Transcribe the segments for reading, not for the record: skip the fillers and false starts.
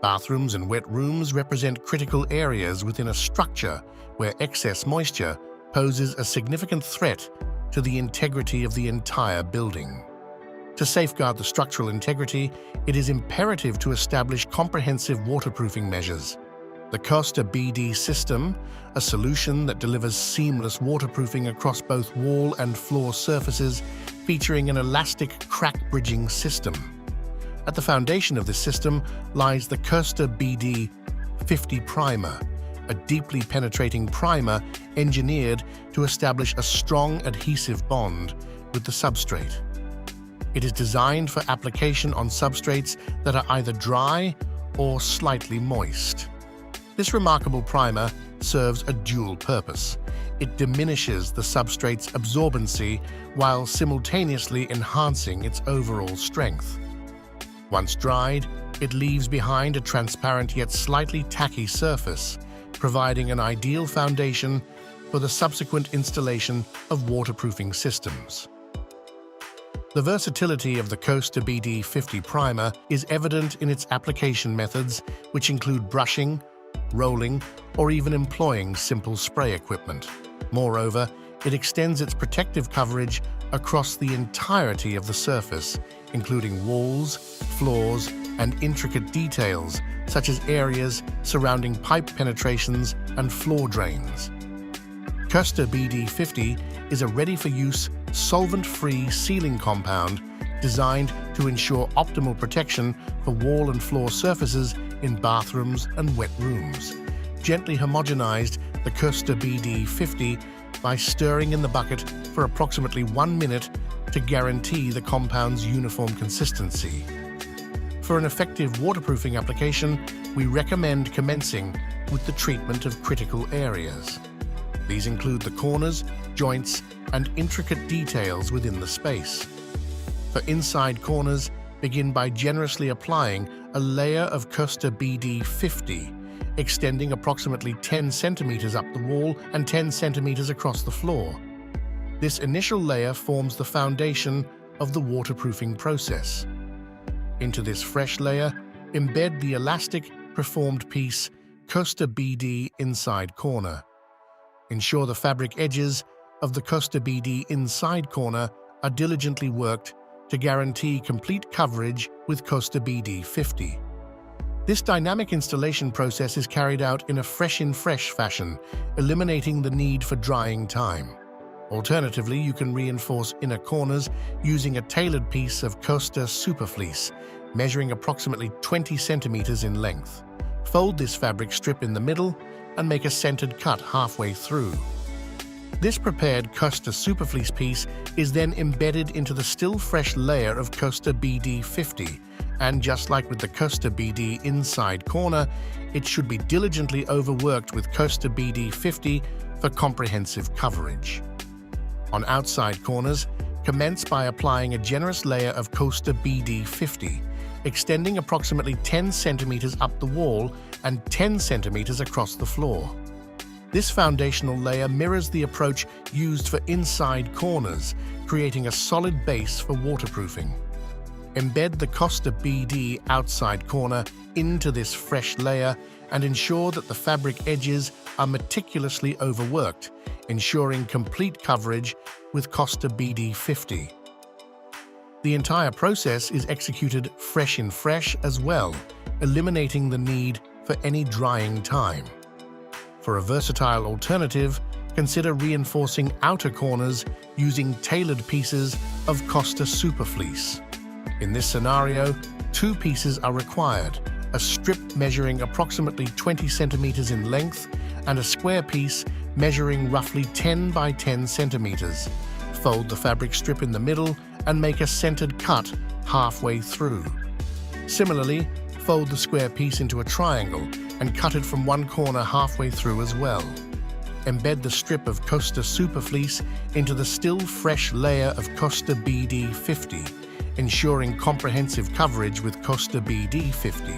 Bathrooms and wet rooms represent critical areas within a structure where excess moisture poses a significant threat to the integrity of the entire building. To safeguard the structural integrity, it is imperative to establish comprehensive waterproofing measures. The KOSTER BD system, a solution that delivers seamless waterproofing across both wall and floor surfaces, featuring an elastic crack bridging system. At the foundation of this system lies the KOSTER BD 50 primer, a deeply penetrating primer engineered to establish a strong adhesive bond with the substrate. It is designed for application on substrates that are either dry or slightly moist. This remarkable primer serves a dual purpose. It diminishes the substrate's absorbency while simultaneously enhancing its overall strength. Once dried, it leaves behind a transparent yet slightly tacky surface, providing an ideal foundation for the subsequent installation of waterproofing systems. The versatility of the KOSTER BD 50 primer is evident in its application methods, which include brushing, rolling, or even employing simple spray equipment. Moreover, it extends its protective coverage across the entirety of the surface, including walls, floors, and intricate details such as areas surrounding pipe penetrations and floor drains. KOSTER BD 50 is a ready-for-use, solvent-free sealing compound designed to ensure optimal protection for wall and floor surfaces in bathrooms and wet rooms. Gently homogenized the KOSTER BD 50 by stirring in the bucket for approximately 1 minute to guarantee the compound's uniform consistency. For an effective waterproofing application, we recommend commencing with the treatment of critical areas. These include the corners, joints, and intricate details within the space. For inside corners, begin by generously applying a layer of KOSTER BD 50, extending approximately 10 centimeters up the wall and 10 centimeters across the floor. This initial layer forms the foundation of the waterproofing process. Into this fresh layer, embed the elastic, preformed piece KOSTER BD inside corner. Ensure the fabric edges of the KOSTER BD inside corner are diligently worked to guarantee complete coverage with KOSTER BD 50. This dynamic installation process is carried out in a fresh-in-fresh fashion, eliminating the need for drying time. Alternatively, you can reinforce inner corners using a tailored piece of KOSTER Superfleece, measuring approximately 20 centimeters in length. Fold this fabric strip in the middle and make a centered cut halfway through. This prepared KOSTER Superfleece piece is then embedded into the still fresh layer of KOSTER BD 50, and just like with the KOSTER BD inside corner, it should be diligently overworked with KOSTER BD 50 for comprehensive coverage. On outside corners, commence by applying a generous layer of KOSTER BD 50, extending approximately 10 centimeters up the wall and 10 centimeters across the floor. This foundational layer mirrors the approach used for inside corners, creating a solid base for waterproofing. Embed the KOSTER BD outside corner into this fresh layer and ensure that the fabric edges are meticulously overworked, ensuring complete coverage with KOSTER BD 50. The entire process is executed fresh-in-fresh as well, eliminating the need for any drying time. For a versatile alternative, consider reinforcing outer corners using tailored pieces of KOSTER Superfleece. In this scenario, 2 pieces are required, a strip measuring approximately 20 centimeters in length and a square piece measuring roughly 10 by 10 centimeters. Fold the fabric strip in the middle and make a centered cut halfway through. Similarly, fold the square piece into a triangle and cut it from one corner halfway through as well. Embed the strip of KOSTER Superfleece into the still fresh layer of KOSTER BD 50, ensuring comprehensive coverage with KOSTER BD 50.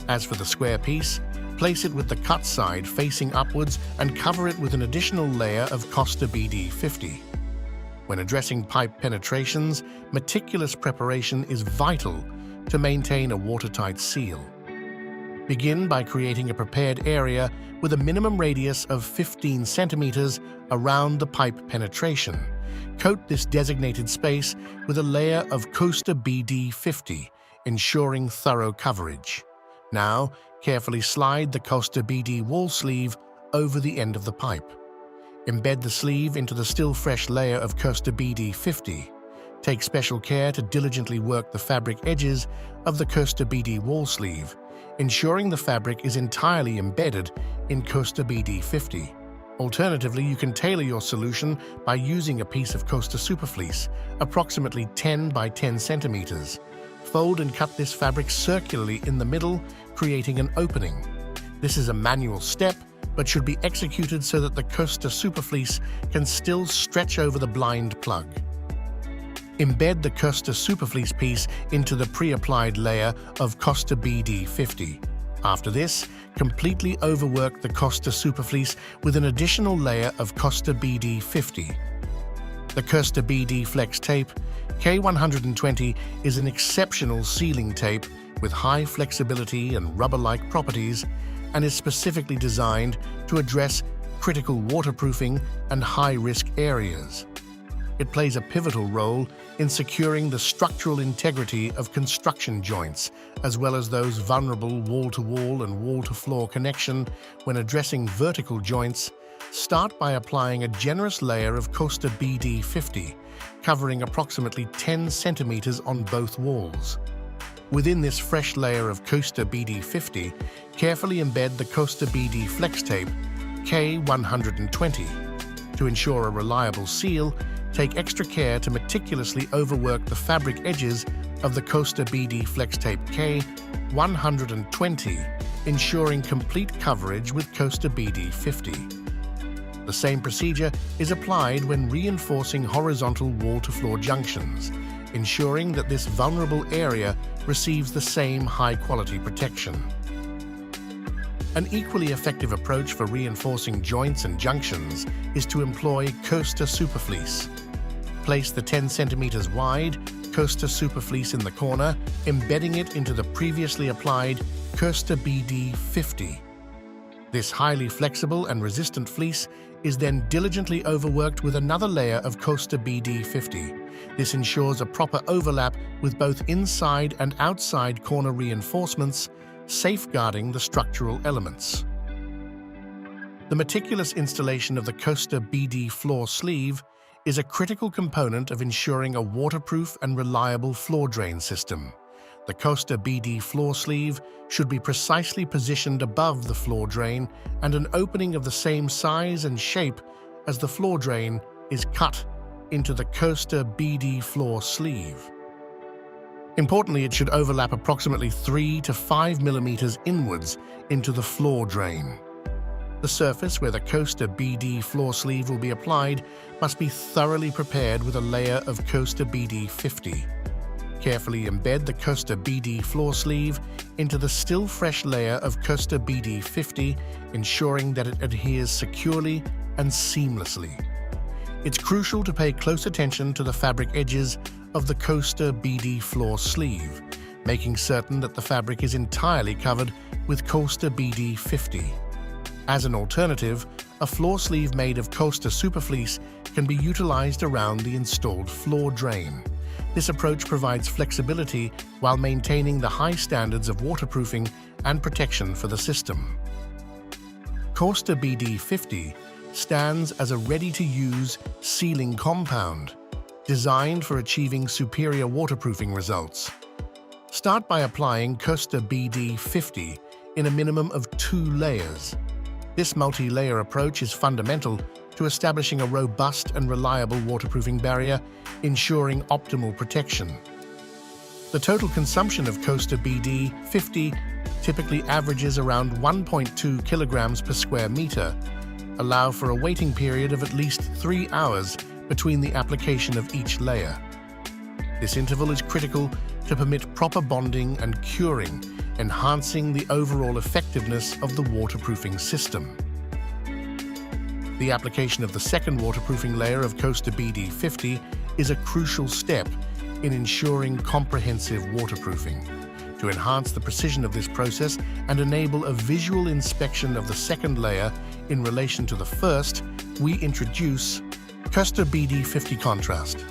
As for the square piece, place it with the cut side facing upwards and cover it with an additional layer of KOSTER BD 50. When addressing pipe penetrations, meticulous preparation is vital to maintain a watertight seal. Begin by creating a prepared area with a minimum radius of 15 centimeters around the pipe penetration. Coat this designated space with a layer of KOSTER BD 50, ensuring thorough coverage. Now, carefully slide the KOSTER BD wall sleeve over the end of the pipe. Embed the sleeve into the still fresh layer of KOSTER BD 50. Take special care to diligently work the fabric edges of the KOSTER BD wall sleeve, ensuring the fabric is entirely embedded in KOSTER BD 50. Alternatively, you can tailor your solution by using a piece of KOSTER superfleece, approximately 10 by 10 centimeters. Fold and cut this fabric circularly in the middle, creating an opening. This is a manual step, but should be executed so that the KOSTER superfleece can still stretch over the blind plug. Embed the KOSTER superfleece piece into the pre-applied layer of KOSTER BD 50. After this, completely overwork the KOSTER superfleece with an additional layer of KOSTER BD 50. The KOSTER BD Flex Tape K120 is an exceptional sealing tape with high flexibility and rubber-like properties and is specifically designed to address critical waterproofing and high-risk areas. It plays a pivotal role in securing the structural integrity of construction joints, as well as those vulnerable wall-to-wall and wall-to-floor connection when addressing vertical joints. Start by applying a generous layer of KOSTER BD 50, covering approximately 10 centimeters on both walls. Within this fresh layer of KOSTER BD 50, carefully embed the KOSTER BD Flex Tape K120. To ensure a reliable seal, take extra care to meticulously overwork the fabric edges of the KOSTER BD Flex Tape K120, ensuring complete coverage with KOSTER BD 50. The same procedure is applied when reinforcing horizontal wall-to-floor junctions, ensuring that this vulnerable area receives the same high-quality protection. An equally effective approach for reinforcing joints and junctions is to employ KOSTER superfleece. Place the 10 centimeters wide KOSTER superfleece in the corner, embedding it into the previously applied KOSTER BD 50. This highly flexible and resistant fleece is then diligently overworked with another layer of KOSTER BD 50. This ensures a proper overlap with both inside and outside corner reinforcements, safeguarding the structural elements. The meticulous installation of the KOSTER BD floor sleeve is a critical component of ensuring a waterproof and reliable floor drain system. The KOSTER BD floor sleeve should be precisely positioned above the floor drain, and an opening of the same size and shape as the floor drain is cut into the KOSTER BD floor sleeve. Importantly, it should overlap approximately 3 to 5 millimeters inwards into the floor drain. The surface where the KOSTER BD floor sleeve will be applied must be thoroughly prepared with a layer of KOSTER BD 50. Carefully embed the KOSTER BD floor sleeve into the still fresh layer of KOSTER BD 50, ensuring that it adheres securely and seamlessly. It's crucial to pay close attention to the fabric edges of the KOSTER BD floor sleeve, making certain that the fabric is entirely covered with KOSTER BD 50. As an alternative, a floor sleeve made of KOSTER superfleece can be utilized around the installed floor drain. This approach provides flexibility while maintaining the high standards of waterproofing and protection for the system. KOSTER BD 50 stands as a ready-to-use sealing compound, designed for achieving superior waterproofing results. Start by applying KOSTER BD 50 in a minimum of 2 layers. This multi-layer approach is fundamental to establishing a robust and reliable waterproofing barrier, ensuring optimal protection. The total consumption of KOSTER BD 50 typically averages around 1.2 kilograms per square meter. Allow for a waiting period of at least 3 hours between the application of each layer. This interval is critical to permit proper bonding and curing, enhancing the overall effectiveness of the waterproofing system. The application of the second waterproofing layer of KOSTER BD 50 is a crucial step in ensuring comprehensive waterproofing. To enhance the precision of this process and enable a visual inspection of the second layer in relation to the first, we introduce KOSTER BD 50 Contrast.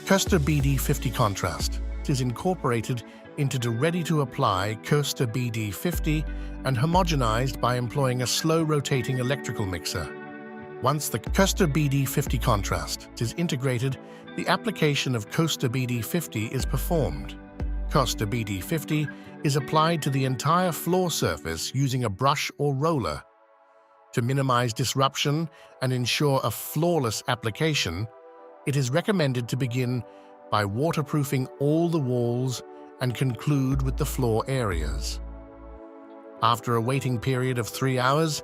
KOSTER BD 50 Contrast is incorporated into the ready-to-apply KOSTER BD 50 and homogenized by employing a slow-rotating electrical mixer. Once the KOSTER BD 50 Contrast is integrated, the application of KOSTER BD 50 is performed. KOSTER BD 50 is applied to the entire floor surface using a brush or roller. To minimize disruption and ensure a flawless application, it is recommended to begin by waterproofing all the walls and conclude with the floor areas. After a waiting period of 3 hours,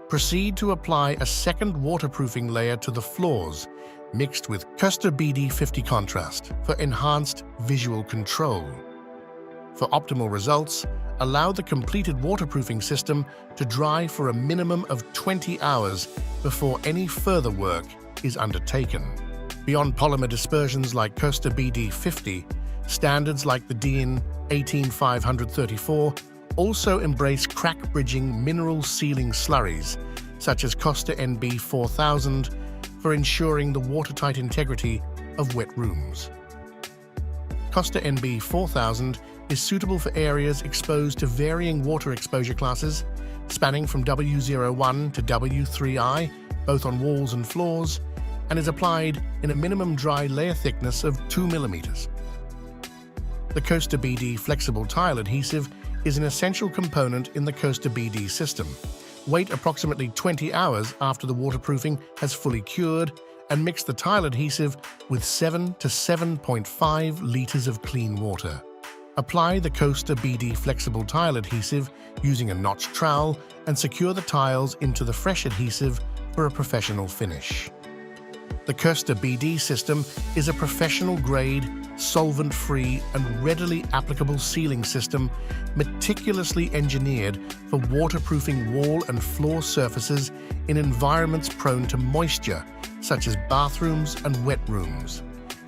proceed to apply a second waterproofing layer to the floors, mixed with KOSTER BD 50 Contrast for enhanced visual control. For optimal results, allow the completed waterproofing system to dry for a minimum of 20 hours before any further work is undertaken. Beyond polymer dispersions like KOSTER BD 50, standards like the DIN 18534 also embrace crack-bridging mineral sealing slurries, such as KOSTER NB 4000, for ensuring the watertight integrity of wet rooms. KOSTER NB 4000 is suitable for areas exposed to varying water exposure classes, spanning from W01 to W3I, both on walls and floors, and is applied in a minimum dry layer thickness of 2 mm. The KOSTER BD flexible tile adhesive is an essential component in the KOSTER BD system. Wait approximately 20 hours after the waterproofing has fully cured and mix the tile adhesive with 7 to 7.5 liters of clean water. Apply the KOSTER BD flexible tile adhesive using a notched trowel and secure the tiles into the fresh adhesive for a professional finish. The KOSTER BD system is a professional-grade, solvent-free, and readily applicable sealing system meticulously engineered for waterproofing wall and floor surfaces in environments prone to moisture, such as bathrooms and wet rooms.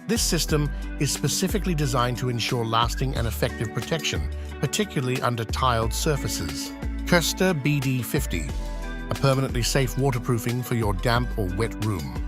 This system is specifically designed to ensure lasting and effective protection, particularly under tiled surfaces. KOSTER BD 50, a permanently safe waterproofing for your damp or wet room.